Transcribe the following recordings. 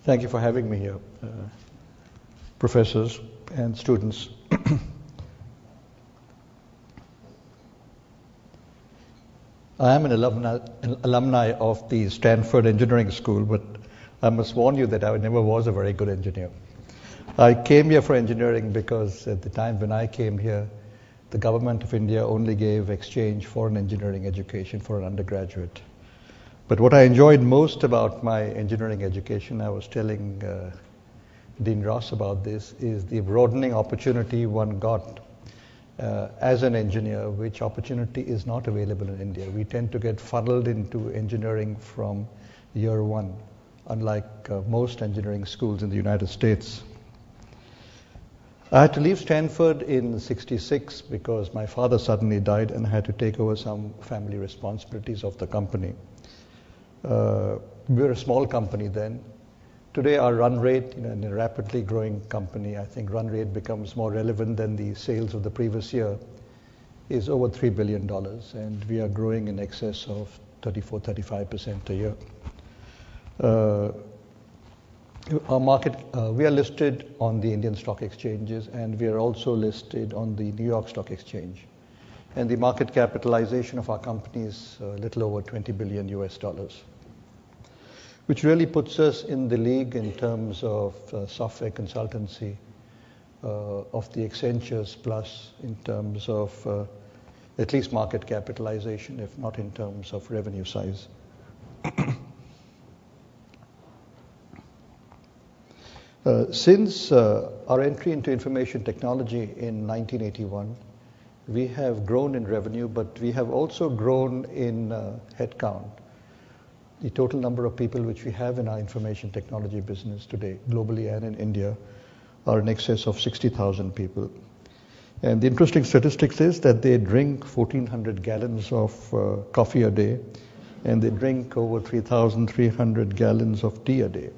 Thank you for having me here, professors and students. I am an alumni of the Stanford Engineering School, but I must warn you that I never was a very good engineer. I came here for engineering because at the time when I came here, the government of India only gave exchange foreign engineering education for an undergraduate. But what I enjoyed most about my engineering education, I was telling Dean Ross about this, is the broadening opportunity one got as an engineer, which opportunity is not available in India. We tend to get funneled into engineering from year one, unlike most engineering schools in the United States. I had to leave Stanford in '66 because my father suddenly died and I had to take over some family responsibilities of the company. We were a small company then. Today our run rate, in a rapidly growing company, I think run rate becomes more relevant than the sales of the previous year, is over $3 billion, and we are growing in excess of 34-35% a year. Our market, we are listed on the Indian stock exchanges, and we are also listed on the New York Stock Exchange. And the market capitalization of our company is a little over $20 billion US, which really puts us in the league in terms of software consultancy of the Accentures, plus in terms of at least market capitalization, if not in terms of revenue size. Since our entry into information technology in 1981, we have grown in revenue, but we have also grown in headcount. The total number of people which we have in our information technology business today, globally and in India, are in excess of 60,000 people. And the interesting statistics is that they drink 1,400 gallons of coffee a day, and they drink over 3,300 gallons of tea a day,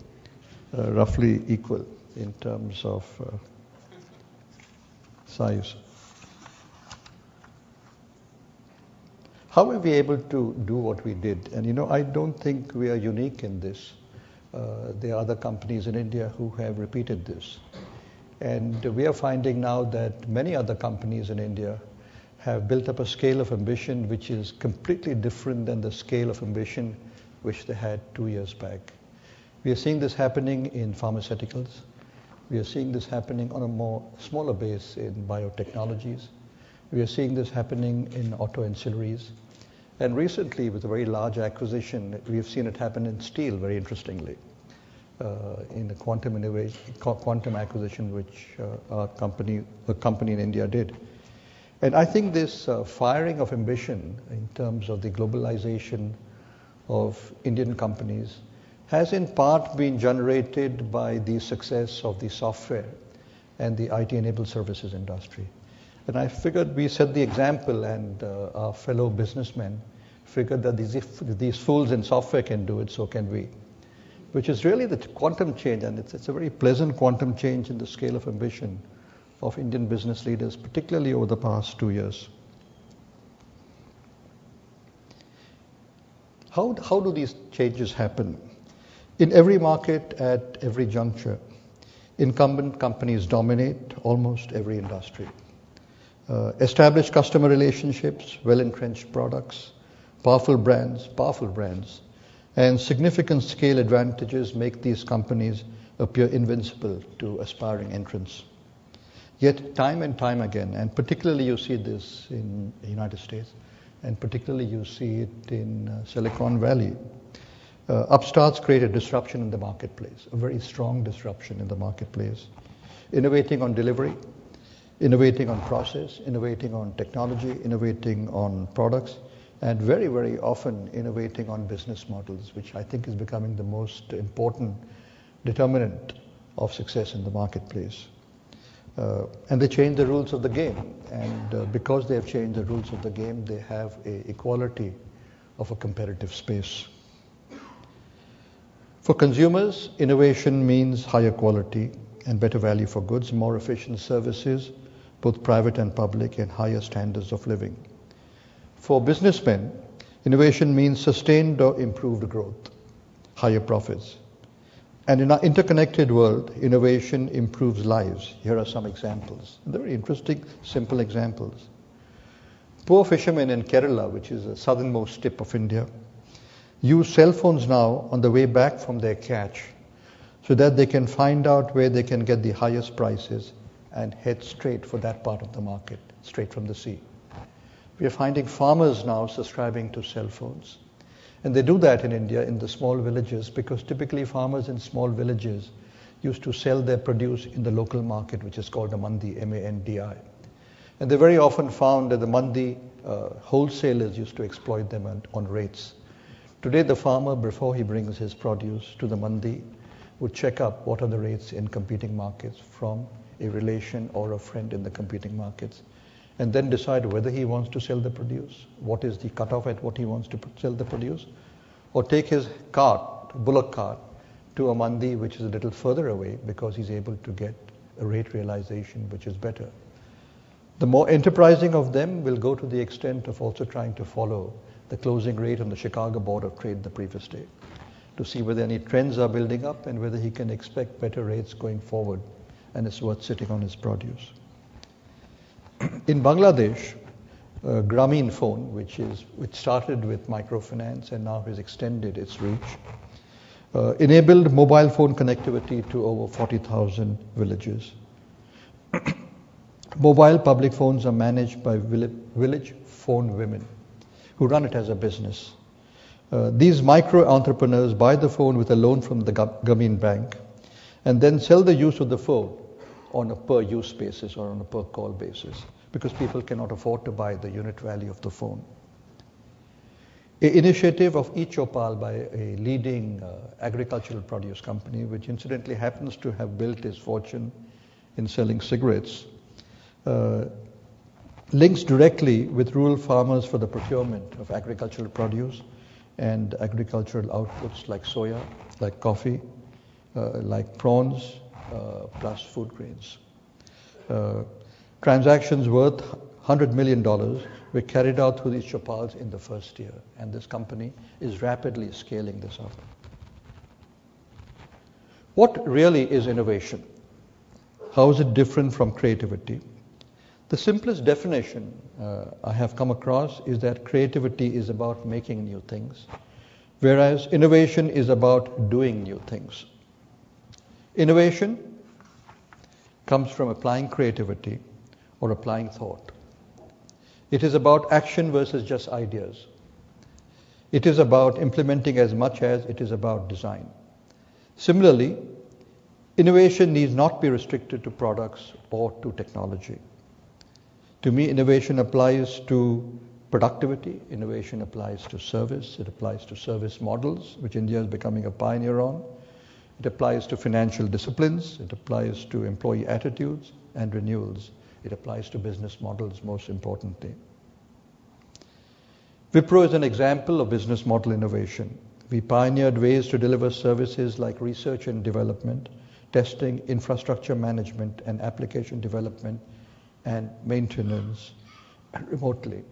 roughly equal in terms of size. How were we able to do what we did? And I don't think we are unique in this. There are other companies in India who have repeated this. And we are finding now that many other companies in India have built up a scale of ambition which is completely different than the scale of ambition which they had 2 years back. We are seeing this happening in pharmaceuticals. We are seeing this happening on a smaller base in biotechnologies. We are seeing this happening in auto ancillaries. And recently, with a very large acquisition, we have seen it happen in steel, very interestingly, in the quantum acquisition which a company in India did. And I think this firing of ambition in terms of the globalization of Indian companies has in part been generated by the success of the software and the IT-enabled services industry. And I figured we set the example, and our fellow businessmen figured that if these fools in software can do it, so can we. Which is really the quantum change, and it's a very pleasant quantum change in the scale of ambition of Indian business leaders, particularly over the past 2 years. How do these changes happen? In every market, at every juncture, incumbent companies dominate almost every industry. Established customer relationships, well-entrenched products, powerful brands, and significant scale advantages make these companies appear invincible to aspiring entrants. Yet time and time again, and particularly you see this in the United States, and particularly you see it in Silicon Valley, upstarts create a disruption in the marketplace, a very strong disruption in the marketplace, innovating on delivery, innovating on process, innovating on technology, innovating on products, and very, very often innovating on business models, which I think is becoming the most important determinant of success in the marketplace. And they change the rules of the game. And because they have changed the rules of the game, they have an equality of a competitive space. For consumers, innovation means higher quality and better value for goods, more efficient services, both private and public, and higher standards of living. For businessmen, innovation means sustained or improved growth, higher profits, And in our interconnected world, innovation improves lives. Here are some examples. They're very interesting, simple examples. Poor fishermen in Kerala, which is the southernmost tip of India, use cell phones now on the way back from their catch so that they can find out where they can get the highest prices and head straight for that part of the market, straight from the sea. We are finding farmers now subscribing to cell phones. And they do that in India in the small villages because typically farmers in small villages used to sell their produce in the local market, which is called a mandi, M-A-N-D-I. And they very often found that the mandi wholesalers used to exploit them on rates. Today the farmer, before he brings his produce to the mandi, would check up what are the rates in competing markets from a relation or a friend in the competing markets, and then decide whether he wants to sell the produce, what is the cutoff at what he wants to sell the produce, or take his cart, bullock cart, to a mandi which is a little further away because he's able to get a rate realization which is better. The more enterprising of them will go to the extent of also trying to follow the closing rate on the Chicago Board of Trade the previous day to see whether any trends are building up and whether he can expect better rates going forward and it's worth sitting on his produce. In Bangladesh, Grameen Phone, which started with microfinance and now has extended its reach, enabled mobile phone connectivity to over 40,000 villages. Mobile public phones are managed by village phone women who run it as a business. These micro-entrepreneurs buy the phone with a loan from the Grameen Bank and then sell the use of the phone on a per-use basis or on a per-call basis because people cannot afford to buy the unit value of the phone. An initiative of eChopal by a leading agricultural produce company, which incidentally happens to have built its fortune in selling cigarettes, links directly with rural farmers for the procurement of agricultural produce and agricultural outputs like soya, like coffee, like prawns, plus food grains. Transactions worth $100 million were carried out through these Chopals in the first year, and this company is rapidly scaling this up. What really is innovation? How is it different from creativity? The simplest definition I have come across is that creativity is about making new things, whereas innovation is about doing new things. Innovation comes from applying creativity or applying thought. It is about action versus just ideas. It is about implementing as much as it is about design. Similarly, innovation needs not be restricted to products or to technology. To me, innovation applies to productivity, innovation applies to service, it applies to service models, which India is becoming a pioneer on. It applies to financial disciplines, it applies to employee attitudes and renewals. It applies to business models, most importantly. Wipro is an example of business model innovation. We pioneered ways to deliver services like research and development, testing, infrastructure management, and application development and maintenance remotely.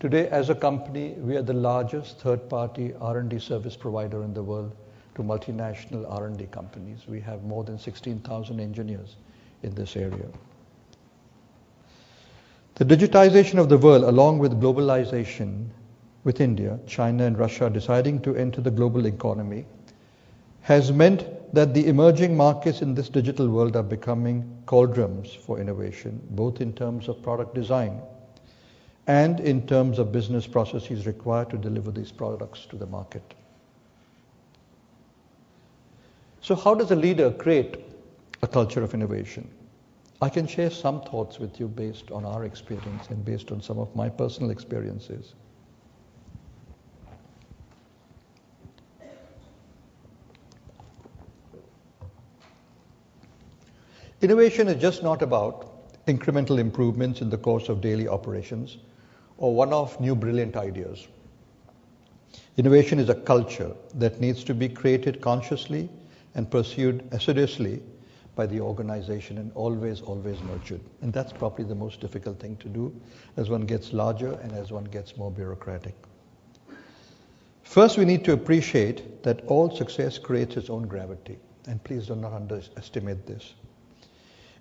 Today, as a company, we are the largest third-party R&D service provider in the world to multinational R&D companies. We have more than 16,000 engineers in this area. The digitization of the world, along with globalization, with India, China, and Russia deciding to enter the global economy, has meant that the emerging markets in this digital world are becoming cauldrons for innovation, both in terms of product design and in terms of business processes required to deliver these products to the market. So how does a leader create a culture of innovation? I can share some thoughts with you based on our experience and based on some of my personal experiences. Innovation is just not about incremental improvements in the course of daily operations or one-off new brilliant ideas. Innovation is a culture that needs to be created consciously and pursued assiduously by the organization and always nurtured. And that's probably the most difficult thing to do as one gets larger and as one gets more bureaucratic. First, we need to appreciate that all success creates its own gravity. And please do not underestimate this.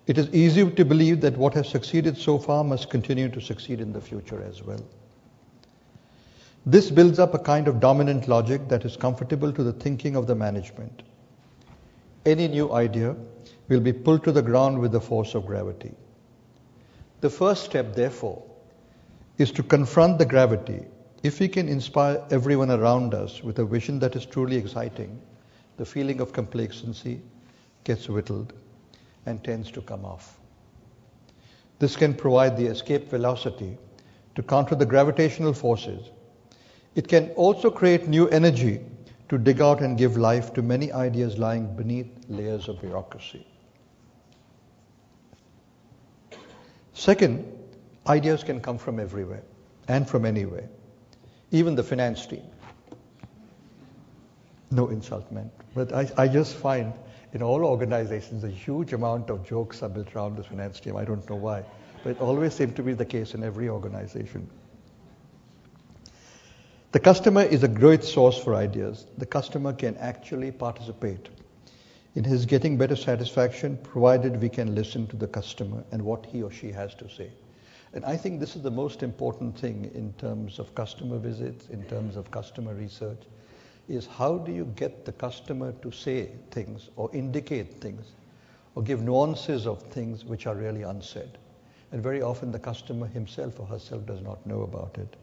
It is easy to believe that what has succeeded so far must continue to succeed in the future as well. This builds up a kind of dominant logic that is comfortable to the thinking of the management. Any new idea will be pulled to the ground with the force of gravity. The first step, therefore, is to confront the gravity. If we can inspire everyone around us with a vision that is truly exciting, the feeling of complacency gets whittled and tends to come off. This can provide the escape velocity to counter the gravitational forces. It can also create new energy to dig out and give life to many ideas lying beneath layers of bureaucracy. Second, ideas can come from everywhere and from anywhere, even the finance team. No insult meant, but I just find in all organizations a huge amount of jokes are built around the finance team. I don't know why, but it always seems to be the case in every organization. The customer is a great source for ideas. The customer can actually participate in his getting better satisfaction, provided we can listen to the customer and what he or she has to say. And I think this is the most important thing in terms of customer visits, in terms of customer research, is how do you get the customer to say things or indicate things or give nuances of things which are really unsaid. And very often the customer himself or herself does not know about it.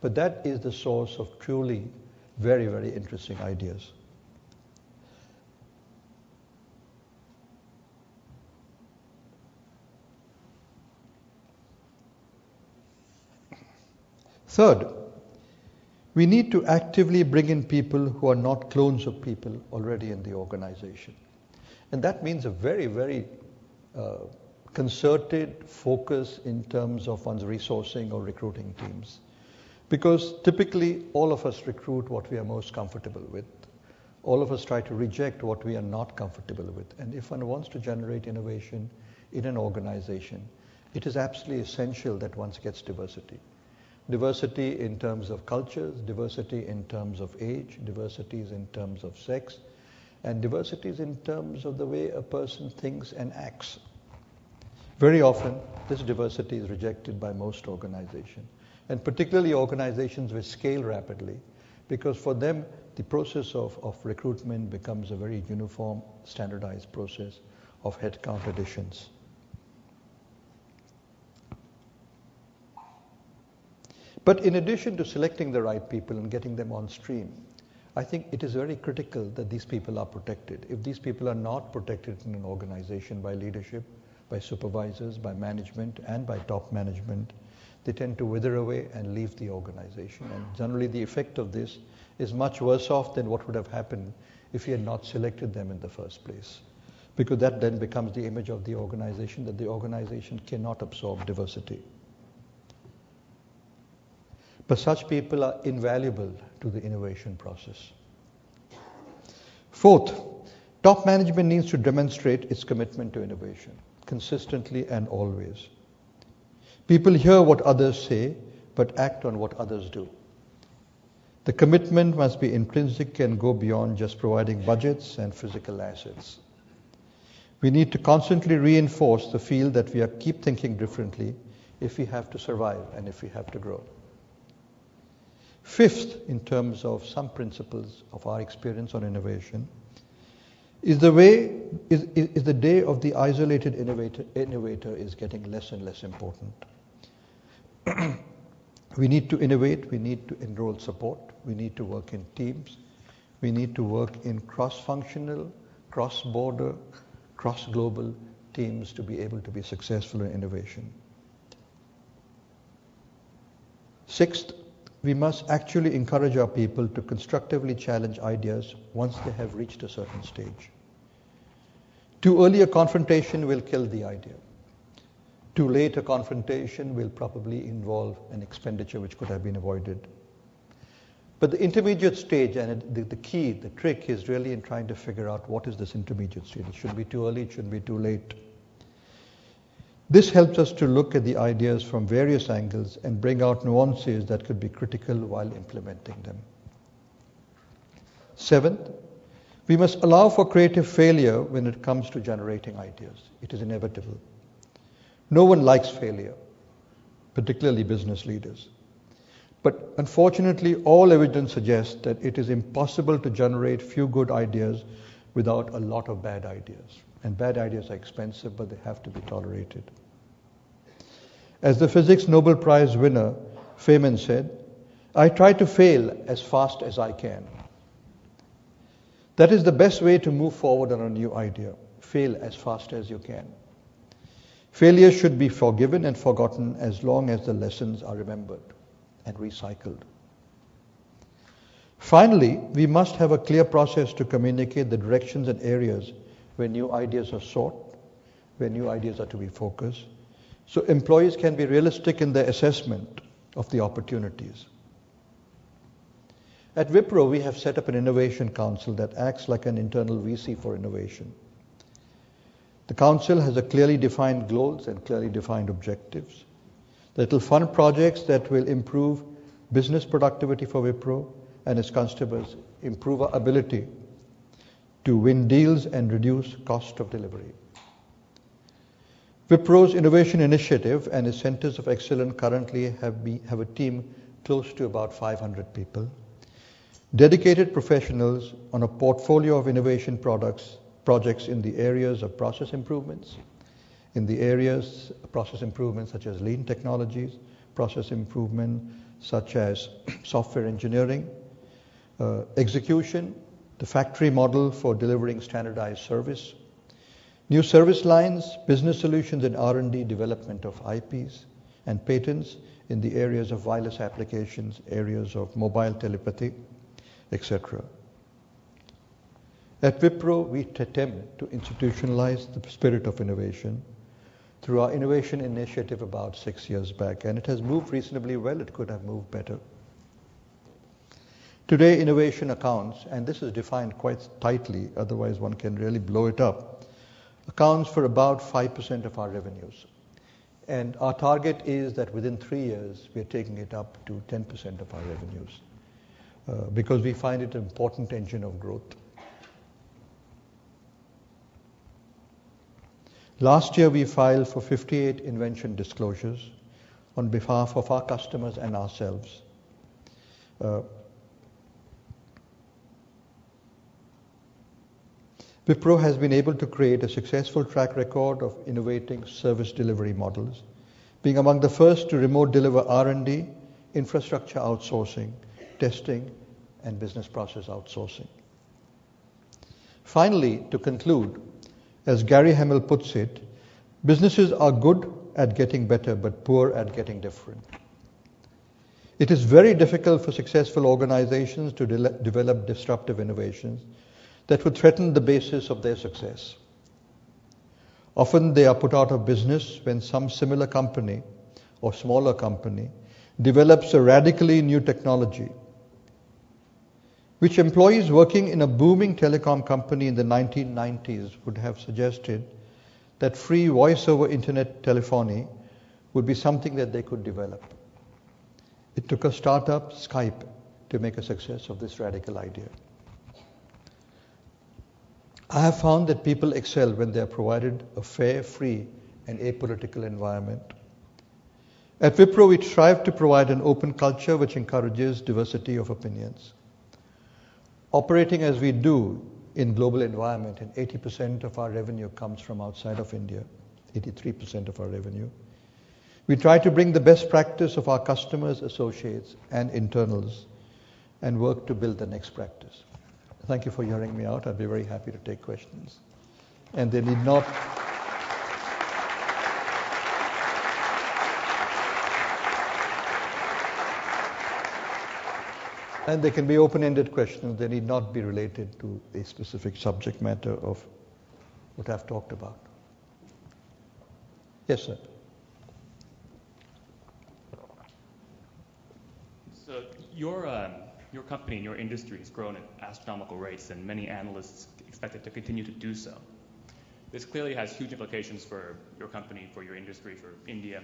But that is the source of truly very, very interesting ideas. Third, we need to actively bring in people who are not clones of people already in the organization. And that means a very, very concerted focus in terms of one's resourcing or recruiting teams. Because typically all of us recruit what we are most comfortable with. All of us try to reject what we are not comfortable with. And if one wants to generate innovation in an organization, it is absolutely essential that one gets diversity. Diversity in terms of cultures, diversity in terms of age, diversities in terms of sex, and diversities in terms of the way a person thinks and acts. Very often, this diversity is rejected by most organizations, and particularly organizations which scale rapidly, because for them, the process of recruitment becomes a very uniform, standardized process of headcount additions. But in addition to selecting the right people and getting them on stream, I think it is very critical that these people are protected. If these people are not protected in an organization by leadership, by supervisors, by management, and by top management, they tend to wither away and leave the organization. And generally the effect of this is much worse off than what would have happened if you had not selected them in the first place. Because that then becomes the image of the organization, that the organization cannot absorb diversity. But such people are invaluable to the innovation process. Fourth, top management needs to demonstrate its commitment to innovation, consistently and always. People hear what others say, but act on what others do. The commitment must be intrinsic and go beyond just providing budgets and physical assets. We need to constantly reinforce the feel that we keep thinking differently if we have to survive and if we have to grow. Fifth, in terms of some principles of our experience on innovation, is the day of the isolated innovator is getting less and less important. We need to innovate, we need to enroll support, we need to work in teams, we need to work in cross-functional, cross-border, cross-global teams to be able to be successful in innovation. Sixth, we must actually encourage our people to constructively challenge ideas once they have reached a certain stage. Too early a confrontation will kill the idea. Too late a confrontation will probably involve an expenditure which could have been avoided. But the intermediate stage, and the key, the trick is really in trying to figure out what is this intermediate stage. It shouldn't be too early, it shouldn't be too late. This helps us to look at the ideas from various angles and bring out nuances that could be critical while implementing them. Seventh, We must allow for creative failure when it comes to generating ideas. It is inevitable. No one likes failure, particularly business leaders. But unfortunately, all evidence suggests that it is impossible to generate few good ideas without a lot of bad ideas. And bad ideas are expensive, but they have to be tolerated. As the Physics Nobel Prize winner Feynman said, "I try to fail as fast as I can." That is the best way to move forward on a new idea. Fail as fast as you can. Failure should be forgiven and forgotten as long as the lessons are remembered and recycled. Finally, we must have a clear process to communicate the directions and areas where new ideas are sought, where new ideas are to be focused, so employees can be realistic in their assessment of the opportunities. At Wipro, we have set up an innovation council that acts like an internal VC for innovation. The council has a clearly defined goals and clearly defined objectives. That will fund projects that will improve business productivity for Wipro and its customers, improve our ability to win deals and reduce cost of delivery. Wipro's innovation initiative and its centers of excellence currently have a team close to about 500 people, dedicated professionals on a portfolio of innovation projects in the areas of process improvements, such as lean technologies, process improvement such as software engineering, execution, the factory model for delivering standardized service, new service lines, business solutions and R&D development of IPs and patents in the areas of wireless applications, areas of mobile telepathy, etc. At Wipro, we attempt to institutionalize the spirit of innovation through our innovation initiative about 6 years back, and it has moved reasonably well. It could have moved better. Today, innovation accounts, and this is defined quite tightly, otherwise one can really blow it up, accounts for about 5% of our revenues. And our target is that within 3 years, we are taking it up to 10% of our revenues, because we find it an important engine of growth. Last year, we filed for 58 invention disclosures on behalf of our customers and ourselves. Wipro has been able to create a successful track record of innovating service delivery models, being among the first to remote deliver R&D, infrastructure outsourcing, testing, and business process outsourcing. Finally, to conclude, as Gary Hamel puts it, businesses are good at getting better but poor at getting different. It is very difficult for successful organizations to develop disruptive innovations that would threaten the basis of their success. Often they are put out of business when some similar company or smaller company develops a radically new technology, which employees working in a booming telecom company in the 1990s would have suggested that free voice-over internet telephony would be something that they could develop. It took a startup, Skype, to make a success of this radical idea. I have found that people excel when they are provided a fair, free, and apolitical environment. At Wipro, we strive to provide an open culture which encourages diversity of opinions. Operating as we do in global environment, and 80% of our revenue comes from outside of India, 83% of our revenue, we try to bring the best practice of our customers, associates, and internals, and work to build the next practice. Thank you for hearing me out. I'd be very happy to take questions. And they need not... And they can be open-ended questions. They need not be related to a specific subject matter of what I've talked about. Yes, sir. So your company and your industry has grown at astronomical rates, and many analysts expect it to continue to do so. This clearly has huge implications for your company, for your industry, for India,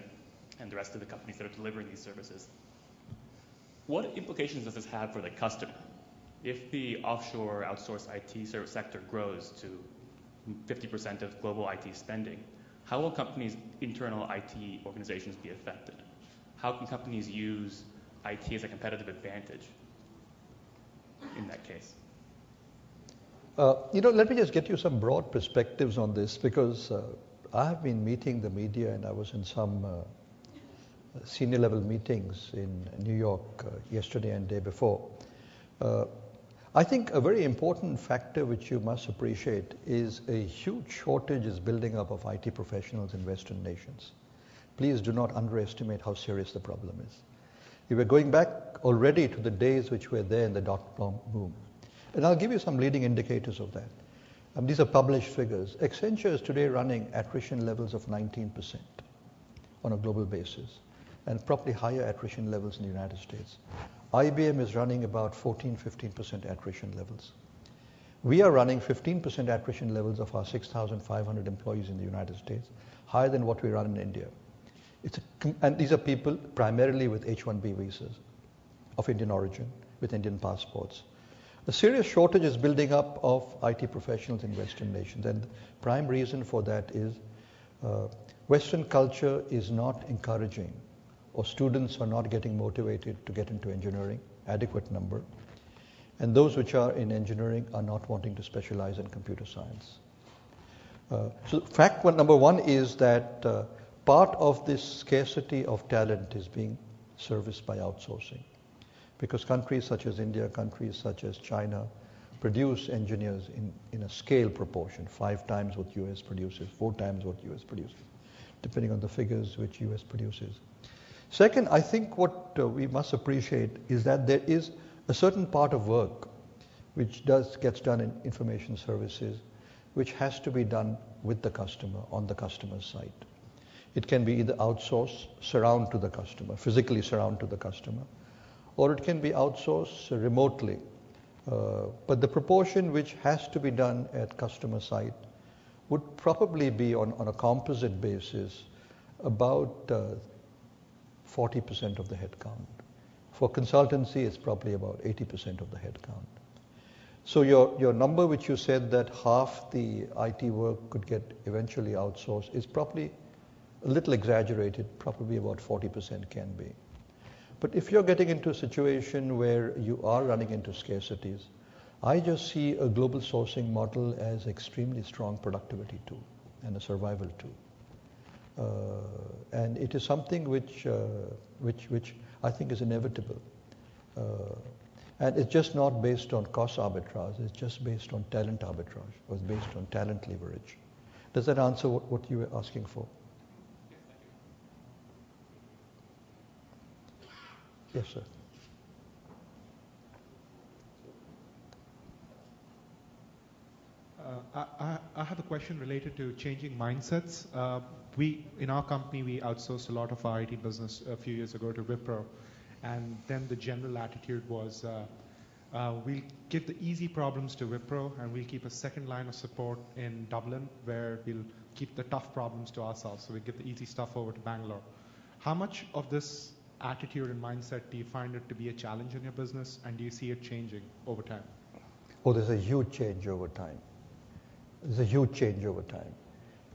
and the rest of the companies that are delivering these services. What implications does this have for the customer? If the offshore outsourced IT service sector grows to 50% of global IT spending, how will companies' internal IT organizations be affected? How can companies use IT as a competitive advantage in that case? Let me just get you some broad perspectives on this, because I have been meeting the media, and I was in some senior level meetings in New York yesterday and day before. I think a very important factor which you must appreciate is a huge shortage is building up of IT professionals in Western nations. Please do not underestimate how serious the problem is. We were going back already to the days which were there in the dot-com boom. And I'll give you some leading indicators of that. These are published figures. Accenture is today running attrition levels of 19% on a global basis, and probably higher attrition levels in the United States. IBM is running about 14-15% attrition levels. We are running 15% attrition levels of our 6,500 employees in the United States, higher than what we run in India. And these are people primarily with H-1B visas of Indian origin, with Indian passports. A serious shortage is building up of IT professionals in Western nations, and the prime reason for that is Western culture is not encouraging, or students are not getting motivated to get into engineering, adequate number, and those which are in engineering are not wanting to specialize in computer science. So fact number one is that part of this scarcity of talent is being serviced by outsourcing, because countries such as India, countries such as China produce engineers in a scale proportion, 5 times what US produces, 4 times what US produces, depending on the figures which US produces. Second, I think what we must appreciate is that there is a certain part of work which gets done in information services, which has to be done with the customer, on the customer's site. It can be either outsourced, surround to the customer, physically surround to the customer, or it can be outsourced remotely. But the proportion which has to be done at customer site would probably be on a composite basis about 40% of the headcount. For consultancy, it's probably about 80% of the headcount. So your number which you said that half the IT work could get eventually outsourced is probably a little exaggerated, probably about 40% can be. But if you're getting into a situation where you are running into scarcities, I just see a global sourcing model as extremely strong productivity tool and a survival tool. And it is something which I think is inevitable. And it's just not based on cost arbitrage, it's just based on talent arbitrage, or it's based on talent leverage. Does that answer what you were asking for? Yes, sir. I have a question related to changing mindsets. In our company, we outsourced a lot of our IT business a few years ago to Wipro. And then the general attitude was, we'll give the easy problems to Wipro, and we'll keep a second line of support in Dublin, where we'll keep the tough problems to ourselves. So we give the easy stuff over to Bangalore. How much of this attitude and mindset do you find it to be a challenge in your business, and do you see it changing over time? Oh, there's a huge change over time. There's a huge change over time.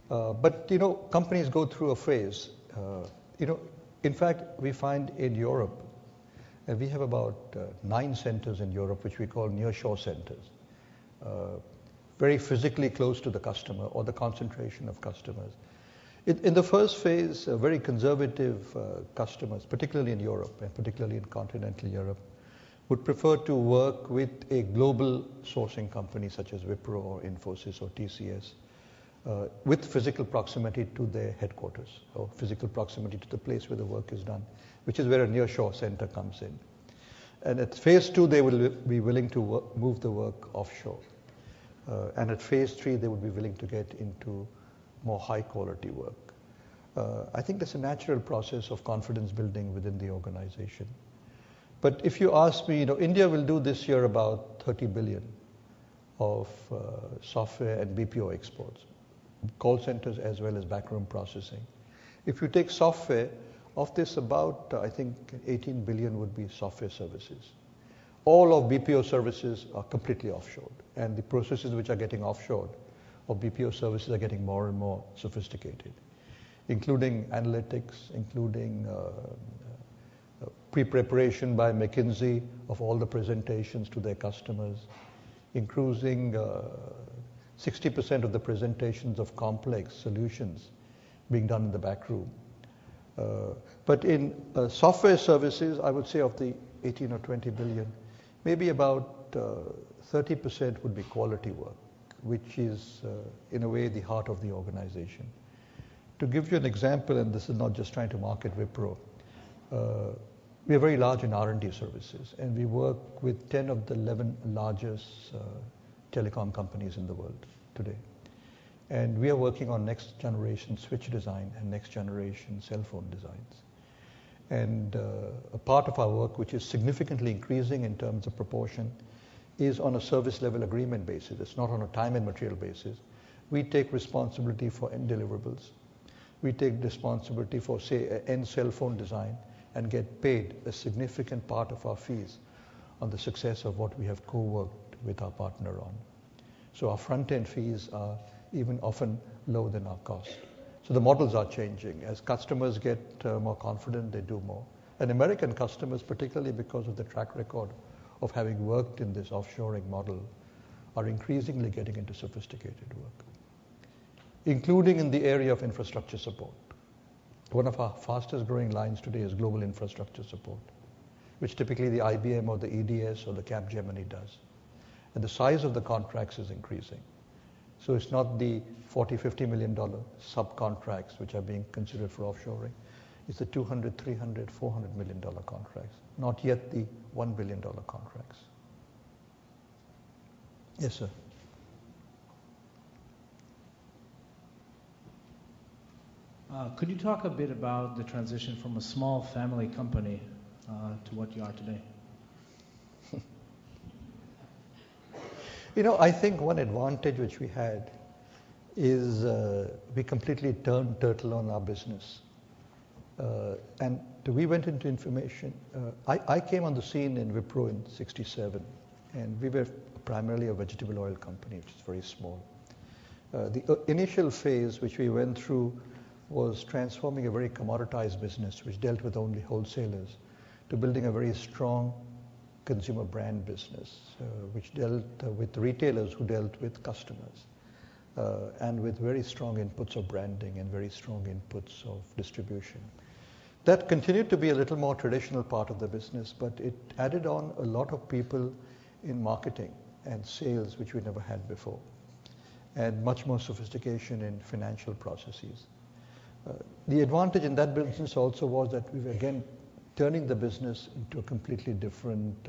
But, companies go through a phase. In fact, we find in Europe, and we have about 9 centers in Europe, which we call nearshore centers, very physically close to the customer or the concentration of customers. In the first phase, very conservative customers, particularly in Europe and particularly in continental Europe, would prefer to work with a global sourcing company such as Wipro or Infosys or TCS, with physical proximity to their headquarters or physical proximity to the place where the work is done, which is where a nearshore center comes in. And at phase 2, they will be willing to move the work offshore. And at phase 3, they would be willing to get into more high quality work. I think that's a natural process of confidence building within the organization. But if you ask me, India will do this year about 30 billion of software and BPO exports, call centers as well as backroom processing. If you take software, of this about, I think 18 billion would be software services. all of BPO services are completely offshored, and the processes which are getting offshored of BPO services are getting more and more sophisticated, including analytics, including pre-preparation by McKinsey of all the presentations to their customers, including 60% of the presentations of complex solutions being done in the back room. But in software services, I would say of the 18 or 20 billion, maybe about 30% would be quality work, which is in a way the heart of the organization. To give you an example, and this is not just trying to market Wipro, we are very large in R&D services, and we work with 10 of the 11 largest telecom companies in the world today. And we are working on next generation switch design and next generation cell phone designs. And a part of our work, which is significantly increasing in terms of proportion, is on a service level agreement basis. It's not on a time and material basis. We take responsibility for end deliverables. We take responsibility for, say, an end cell phone design and get paid a significant part of our fees on the success of what we have co-worked with our partner on. So our front-end fees are even often lower than our cost. So the models are changing. As customers get more confident, they do more. And American customers, particularly because of the track record of having worked in this offshoring model, are increasingly getting into sophisticated work, including in the area of infrastructure support. One of our fastest growing lines today is global infrastructure support, which typically the IBM or the EDS or the Capgemini does. And the size of the contracts is increasing. So it's not the $40, $50 million subcontracts which are being considered for offshoring. It's the $200, $300, $400 million contracts, not yet the $1 billion contracts. Yes, sir. Could you talk a bit about the transition from a small family company to what you are today? You know, I think one advantage which we had is we completely turned turtle on our business. And we went into information. I came on the scene in Wipro in '67, and we were primarily a vegetable oil company, which is very small. The initial phase which we went through was transforming a very commoditized business, which dealt with only wholesalers, to building a very strong consumer brand business, which dealt with retailers who dealt with customers, and with very strong inputs of branding and very strong inputs of distribution. That continued to be a little more traditional part of the business, but it added on a lot of people in marketing and sales, which we never had before, and much more sophistication in financial processes. The advantage in that business also was that we were again turning the business into a completely different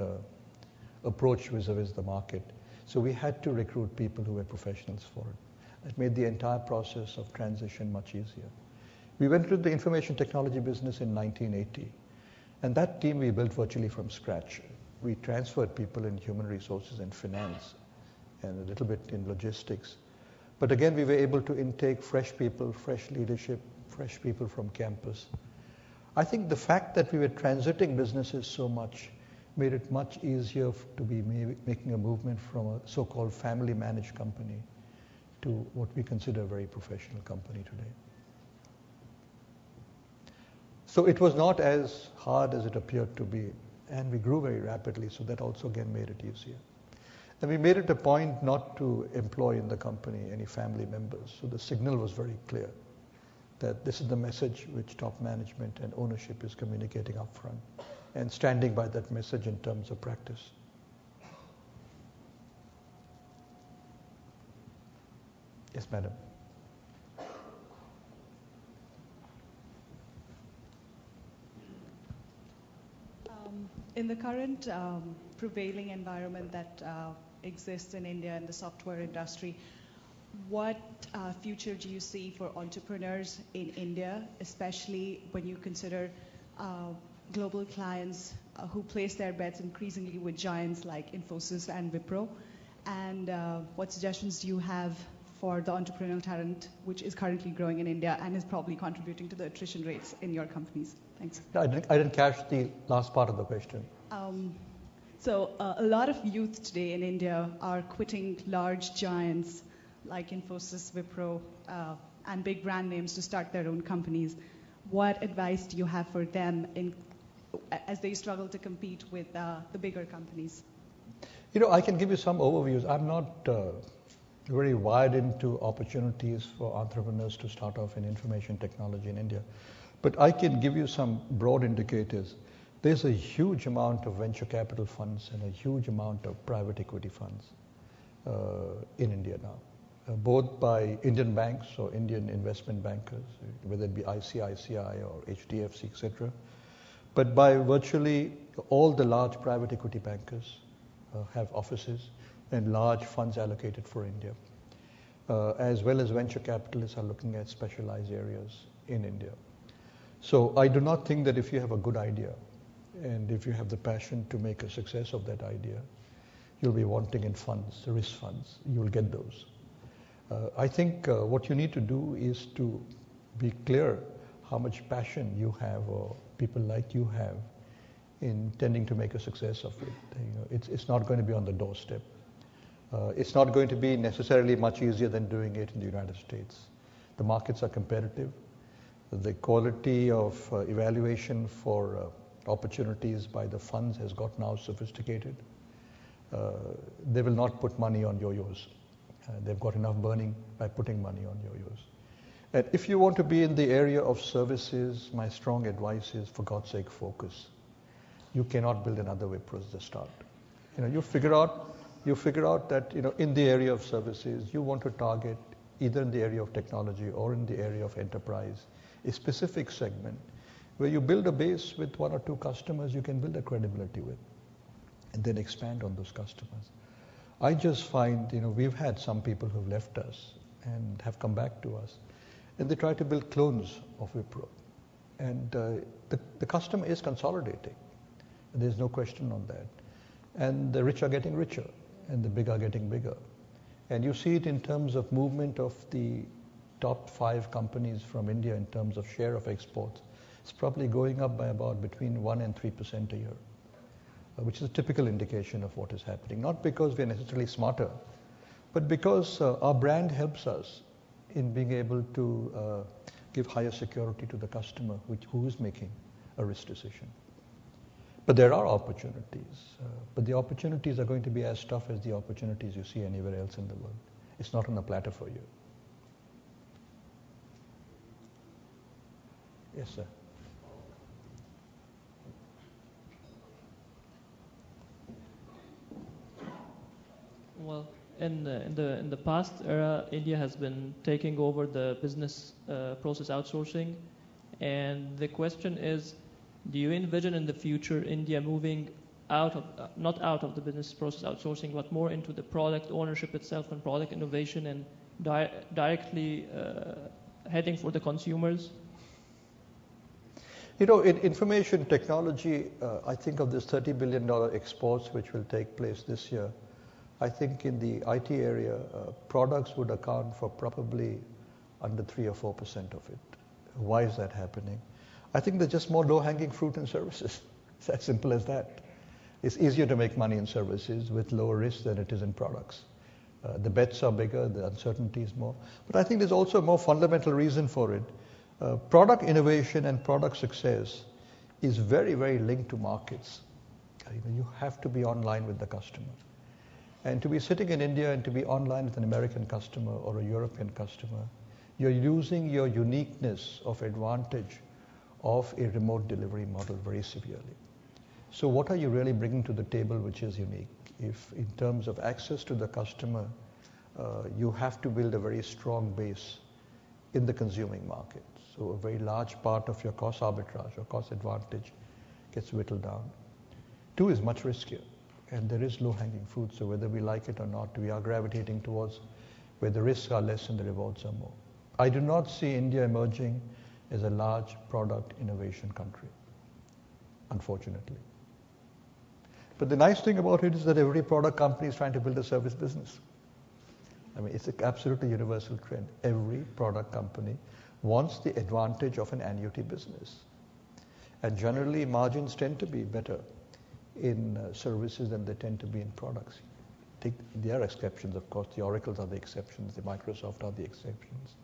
approach vis-a-vis the market. So we had to recruit people who were professionals for it. It made the entire process of transition much easier. We went into the information technology business in 1980, and that team we built virtually from scratch. We transferred people in human resources and finance, and a little bit in logistics. But again, we were able to intake fresh people, fresh leadership, fresh people from campus. I think the fact that we were transiting businesses so much made it much easier to be making a movement from a so-called family managed company to what we consider a very professional company today. So it was not as hard as it appeared to be, and we grew very rapidly, so that also again made it easier. And we made it a point not to employ in the company any family members, so the signal was very clear that this is the message which top management and ownership is communicating upfront, and standing by that message in terms of practice. Yes, madam. In the current prevailing environment that exists in India in the software industry, what future do you see for entrepreneurs in India, especially when you consider global clients who place their bets increasingly with giants like Infosys and Wipro? And what suggestions do you have for the entrepreneurial talent which is currently growing in India and is probably contributing to the attrition rates in your companies? Thanks. I didn't catch the last part of the question. So a lot of youth today in India are quitting large giants like Infosys, Wipro, and big brand names to start their own companies. What advice do you have for them as they struggle to compete with the bigger companies? I can give you some overviews. I'm not very wired into opportunities for entrepreneurs to start off in information technology in India. But I can give you some broad indicators. There's a huge amount of venture capital funds and a huge amount of private equity funds in India now, both by Indian banks or Indian investment bankers, whether it be ICICI or HDFC, etc., but by virtually all the large private equity bankers have offices and large funds allocated for India, as well as venture capitalists are looking at specialized areas in India. So I do not think that if you have a good idea and if you have the passion to make a success of that idea, you'll be wanting in funds, risk funds. You'll get those. I think what you need to do is to be clear how much passion you have or people like you have in tending to make a success of it. It's not going to be on the doorstep. It's not going to be necessarily much easier than doing it in the United States. The markets are competitive. The quality of evaluation for opportunities by the funds has got now sophisticated. They will not put money on yo-yos. They've got enough burning by putting money on yo-yos. And if you want to be in the area of services, my strong advice is, for God's sake, focus. You cannot build another Wipro at the start. You figure out that in the area of services, you want to target either in the area of technology or in the area of enterprise, a specific segment where you build a base with one or two customers you can build a credibility with, and then expand on those customers. I just find, we've had some people who've left us and have come back to us, and they try to build clones of Wipro. And the customer is consolidating. There's no question on that. And the rich are getting richer, and the big are getting bigger. And you see it in terms of movement of the top 5 companies from India in terms of share of exports. It's probably going up by about between 1% and 3% a year, which is a typical indication of what is happening. Not because we are necessarily smarter, but because our brand helps us in being able to give higher security to the customer who is making a risk decision. But there are opportunities, but the opportunities are going to be as tough as the opportunities you see anywhere else in the world. It's not on a platter for you. Yes, sir. Well, in the past era, India has been taking over the business process outsourcing, and the question is, do you envision in the future India moving not out of the business process outsourcing, but more into the product ownership itself and product innovation and directly heading for the consumers? In information technology, I think of this $30 billion exports which will take place this year. I think in the IT area, products would account for probably under 3 or 4% of it. Why is that happening? I think there's just more low-hanging fruit in services. It's as simple as that. It's easier to make money in services with lower risk than it is in products. The bets are bigger, the uncertainty is more. But I think there's also a more fundamental reason for it. Product innovation and product success is very, very linked to markets. You have to be online with the customer. And to be sitting in India and to be online with an American customer or a European customer, you're using your uniqueness of advantage of a remote delivery model very severely. So what are you really bringing to the table which is unique? If in terms of access to the customer, you have to build a very strong base in the consuming market. So a very large part of your cost arbitrage or cost advantage gets whittled down. 2 is much riskier, and there is low-hanging fruit. So whether we like it or not, we are gravitating towards where the risks are less and the rewards are more. I do not see India emerging as a large product innovation country, unfortunately. But the nice thing about it is that every product company is trying to build a service business. I mean, it's an absolutely universal trend. Every product company wants the advantage of an annuity business. And generally, margins tend to be better in services than they tend to be in products. There are exceptions, of course. The Oracles are the exceptions. The Microsoft are the exceptions.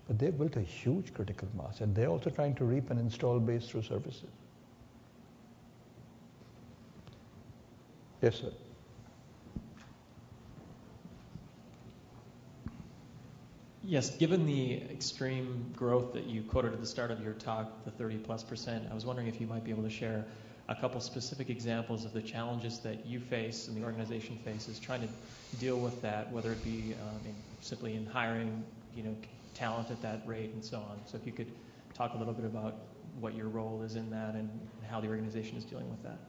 But they've built a huge critical mass, and they're also trying to reap an install base through services. Yes, sir. Yes, given the extreme growth that you quoted at the start of your talk, the 30+%, I was wondering if you might be able to share a couple specific examples of the challenges that you face and the organization faces trying to deal with that, whether it be simply in hiring, talent at that rate and so on. So if you could talk a little bit about what your role is in that and how the organization is dealing with that.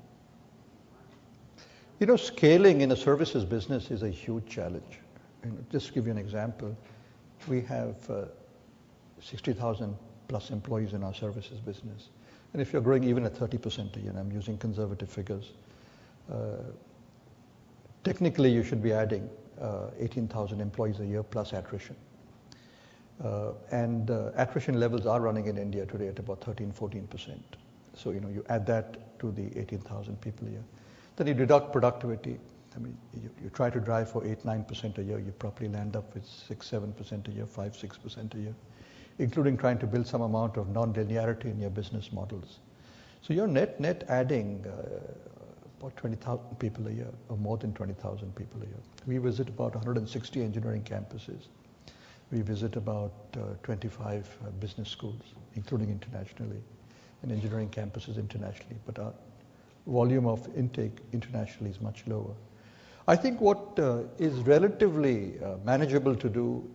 Scaling in a services business is a huge challenge. Just to give you an example, we have 60,000 plus employees in our services business. And if you're growing even at 30% a year, and I'm using conservative figures, technically you should be adding 18,000 employees a year plus attrition. And attrition levels are running in India today at about 13-14%. So, you add that to the 18,000 people a year. Then you deduct productivity. You try to drive for 8-9% a year, you probably land up with 6-7% a year, 5-6% a year, including trying to build some amount of non-linearity in your business models. So you're net adding about 20,000 people a year, or more than 20,000 people a year. We visit about 160 engineering campuses. We visit about 25 business schools, including internationally, and engineering campuses internationally. But our volume of intake internationally is much lower. I think what is relatively manageable to do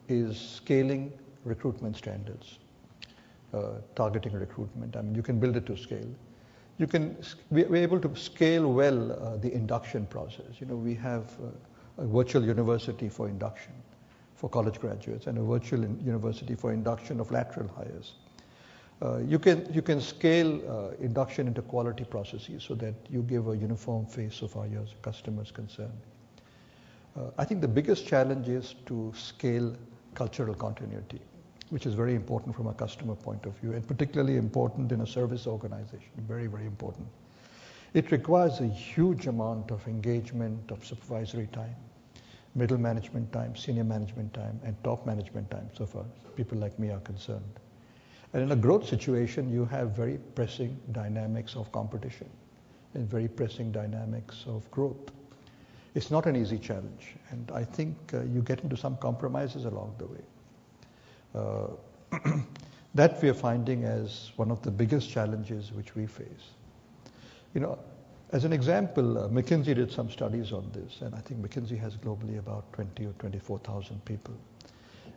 is scaling recruitment standards, targeting recruitment. You can build it to scale. We're able to scale well the induction process. We have a virtual university for induction for college graduates and a virtual university for induction of lateral hires. You can scale induction into quality processes so that you give a uniform face of how your customers concerned. I think the biggest challenge is to scale cultural continuity, which is very important from a customer point of view, and particularly important in a service organization, very, very important. It requires a huge amount of engagement, of supervisory time, middle management time, senior management time, and top management time, so far as people like me are concerned. And in a growth situation, you have very pressing dynamics of competition and very pressing dynamics of growth. It's not an easy challenge, and I think you get into some compromises along the way. That we are finding as one of the biggest challenges which we face. As an example, McKinsey did some studies on this, and I think McKinsey has globally about 20 or 24,000 people.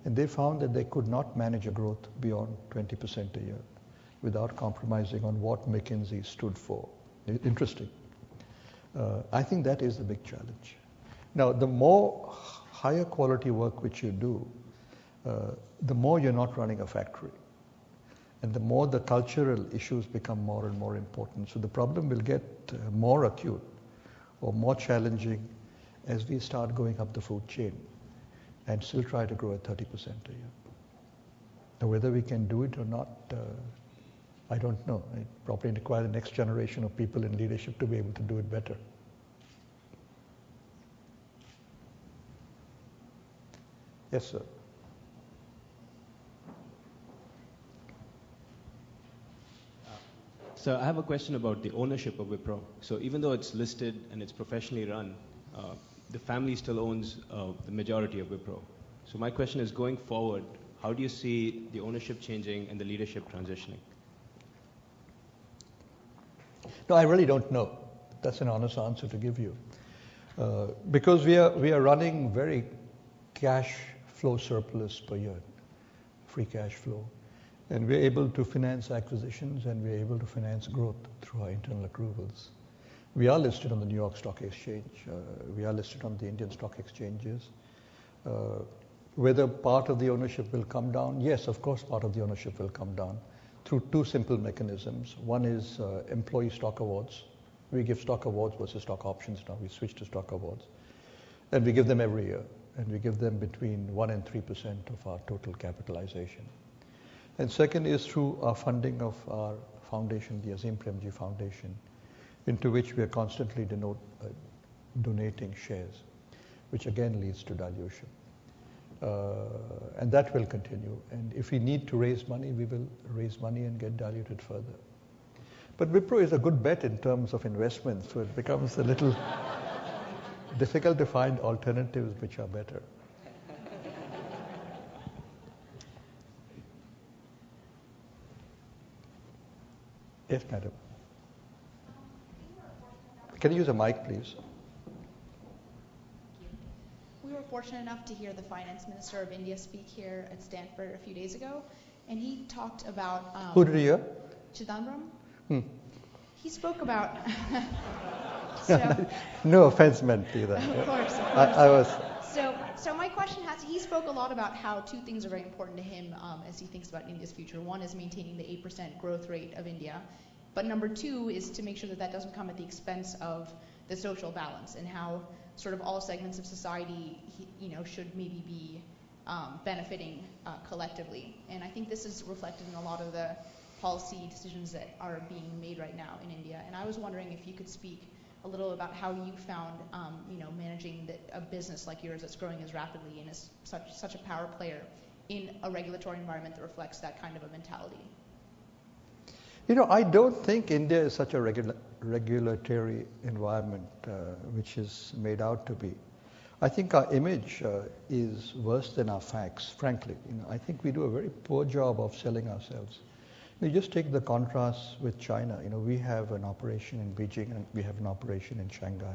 And they found that they could not manage a growth beyond 20% a year without compromising on what McKinsey stood for. Interesting. I think that is the big challenge. Now, the more higher quality work which you do, the more you're not running a factory. And the more the cultural issues become more and more important. So the problem will get more acute or more challenging as we start going up the food chain and still try to grow at 30% a year. Now, whether we can do it or not, I don't know. It probably requires the next generation of people in leadership to be able to do it better. Yes, sir. So I have a question about the ownership of Wipro. So even though it's listed and it's professionally run, the family still owns the majority of Wipro. So my question is, going forward, how do you see the ownership changing and the leadership transitioning? No, I really don't know. That's an honest answer to give you. Because we are running very cash flow surplus per year, free cash flow. And we're able to finance acquisitions and we're able to finance growth through our internal accruals. We are listed on the New York Stock Exchange. We are listed on the Indian stock exchanges. Whether part of the ownership will come down? Yes, of course part of the ownership will come down through two simple mechanisms. One is employee stock awards. We give stock awards versus stock options now. We switch to stock awards. And we give them every year. And we give them between 1 and 3% of our total capitalization. And second is through our funding of our foundation, the Azim Premji Foundation. into which we are constantly donating shares, which again leads to dilution. And that will continue. And if we need to raise money, we will raise money and get diluted further. But Wipro is a good bet in terms of investment, so it becomes a little difficult to find alternatives which are better. Yes, madam. Can you use a mic, please? We were fortunate enough to hear the finance minister of India speak here at Stanford a few days ago, and he talked about... Who did you hear? Chidambaram. He spoke about... No offense meant either. Of course. I was... So my question he spoke a lot about how two things are very important to him as he thinks about India's future. One is maintaining the 8% growth rate of India, but number two is to make sure that that doesn't come at the expense of the social balance, and how sort of all segments of society, should maybe be benefiting collectively. And I think this is reflected in a lot of the policy decisions that are being made right now in India. And I was wondering if you could speak a little about how you found, managing a business like yours that's growing as rapidly and is such a power player in a regulatory environment that reflects that kind of a mentality. I don't think India is such a regulatory environment which is made out to be. I think our image is worse than our facts, frankly. I think we do a very poor job of selling ourselves. You just take the contrast with China. We have an operation in Beijing and we have an operation in Shanghai.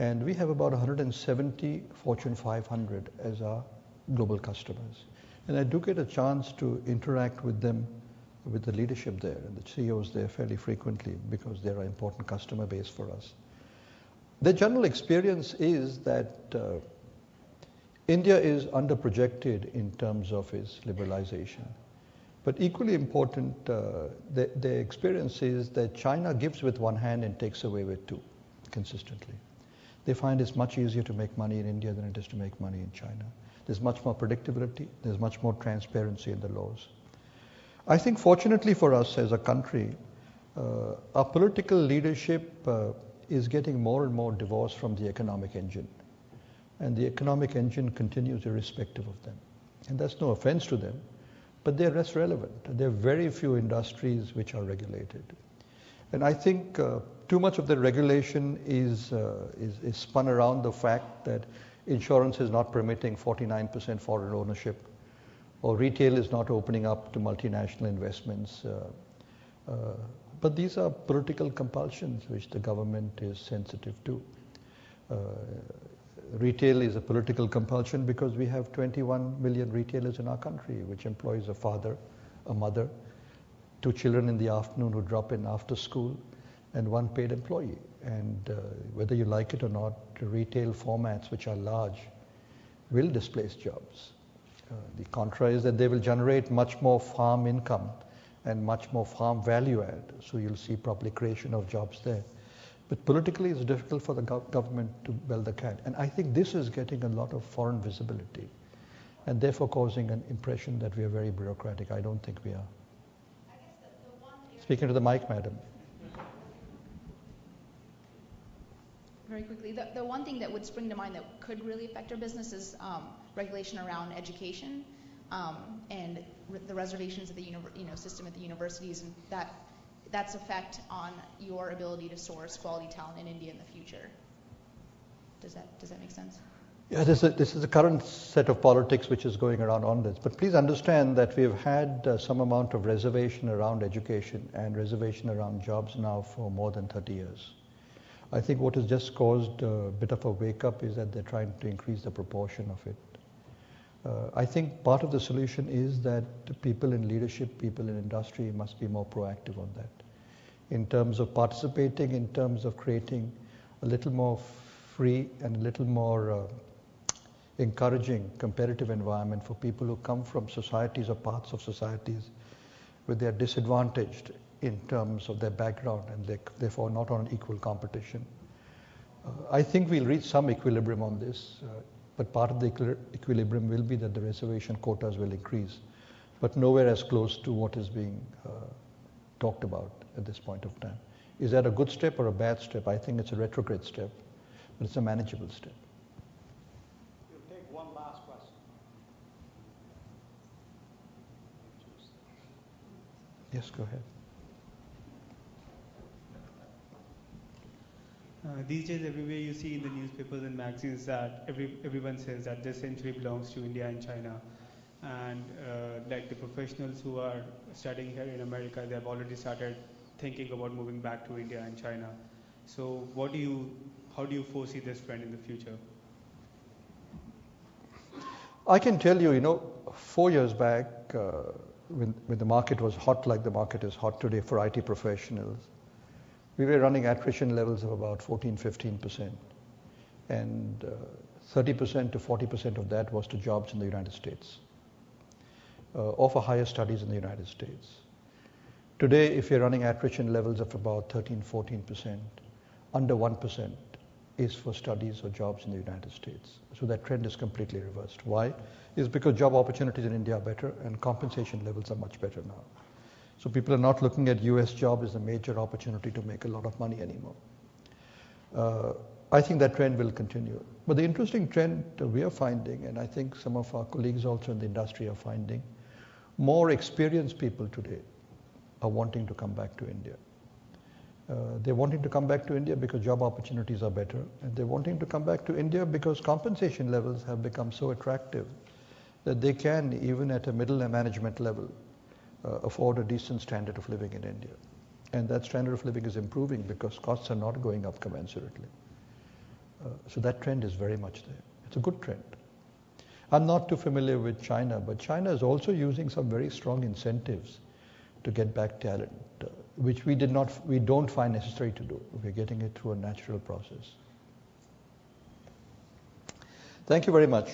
And we have about 170 Fortune 500 as our global customers. And I do get a chance to interact with them, with the leadership there and the CEOs there fairly frequently, because they're an important customer base for us. The general experience is that India is underprojected in terms of its liberalization. But equally important, the experience is that China gives with one hand and takes away with two, consistently. They find it's much easier to make money in India than it is to make money in China. There's much more predictability, there's much more transparency in the laws. I think fortunately for us as a country, our political leadership is getting more and more divorced from the economic engine. And the economic engine continues irrespective of them. And that's no offense to them, but they're less relevant. There are very few industries which are regulated. And I think too much of the regulation is spun around the fact that insurance is not permitting 49% foreign ownership, or retail is not opening up to multinational investments. But these are political compulsions which the government is sensitive to. Retail is a political compulsion because we have 21 million retailers in our country, which employs a father, a mother, 2 children in the afternoon who drop in after school, and 1 paid employee. And whether you like it or not, retail formats which are large will displace jobs. The contra is that they will generate much more farm income and much more farm value add. So you'll see probably creation of jobs there. But politically, it's difficult for the government to bell the cat. And I think this is getting a lot of foreign visibility and therefore causing an impression that we are very bureaucratic. I don't think we are. Speaking to the mic, madam. Very quickly, the one thing that would spring to mind that could really affect our business is regulation around education and the reservations of the system at the universities, and that's effect on your ability to source quality talent in India in the future. Does that make sense? Yeah, this is the current set of politics which is going around on this. But please understand that we've had some amount of reservation around education and reservation around jobs now for more than 30 years. I think what has just caused a bit of a wake-up is that they're trying to increase the proportion of it. I think part of the solution is that people in leadership, people in industry must be more proactive on that. In terms of participating, in terms of creating a little more free and a little more encouraging competitive environment for people who come from societies or parts of societies where they are disadvantaged in terms of their background and therefore not on equal competition. I think we'll reach some equilibrium on this, but part of the equilibrium will be that the reservation quotas will increase, but nowhere as close to what is being talked about at this point of time. Is that a good step or a bad step? I think it's a retrograde step, but it's a manageable step. We'll take one last question. Yes, go ahead. These days, everywhere you see in the newspapers and magazines that everyone says that this century belongs to India and China. And like the professionals who are studying here in America, they have already started thinking about moving back to India and China. So how do you foresee this trend in the future? I can tell you, 4 years back, when the market was hot like the market is hot today for IT professionals, we were running attrition levels of about 14-15%. And 30% to 40% of that was to jobs in the United States, or for higher studies in the United States. Today, if you're running attrition levels of about 13-14%, under 1% is for studies or jobs in the United States. So that trend is completely reversed. Why? It's because job opportunities in India are better and compensation levels are much better now. So people are not looking at US job as a major opportunity to make a lot of money anymore. I think that trend will continue. But the interesting trend we are finding, and I think some of our colleagues also in the industry are finding, more experienced people today are wanting to come back to India. They're wanting to come back to India because job opportunities are better, and they're wanting to come back to India because compensation levels have become so attractive that they can, even at a middle and management level, afford a decent standard of living in India. And that standard of living is improving because costs are not going up commensurately. So that trend is very much there. It's a good trend. I'm not too familiar with China, but China is also using some very strong incentives to get back talent, which we don't find necessary to do. We're getting it through a natural process. Thank you very much.